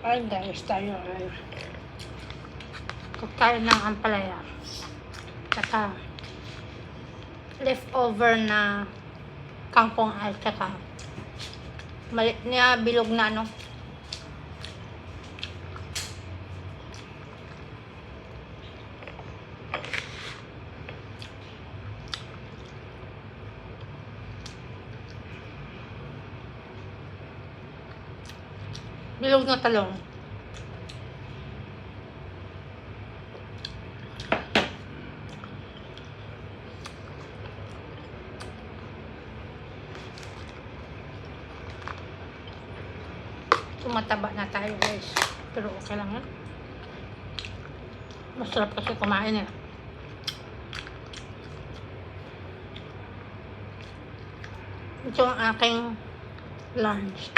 Ay guys, tayo ay kakain ng ampalaya. Saka leftover na kangkong at saka maliit na bilog na ano. Bilog na talong. Tumataba na tayo guys. Pero okay lang yan. Masarap kasi kumain eh. Ito ang aking lunch.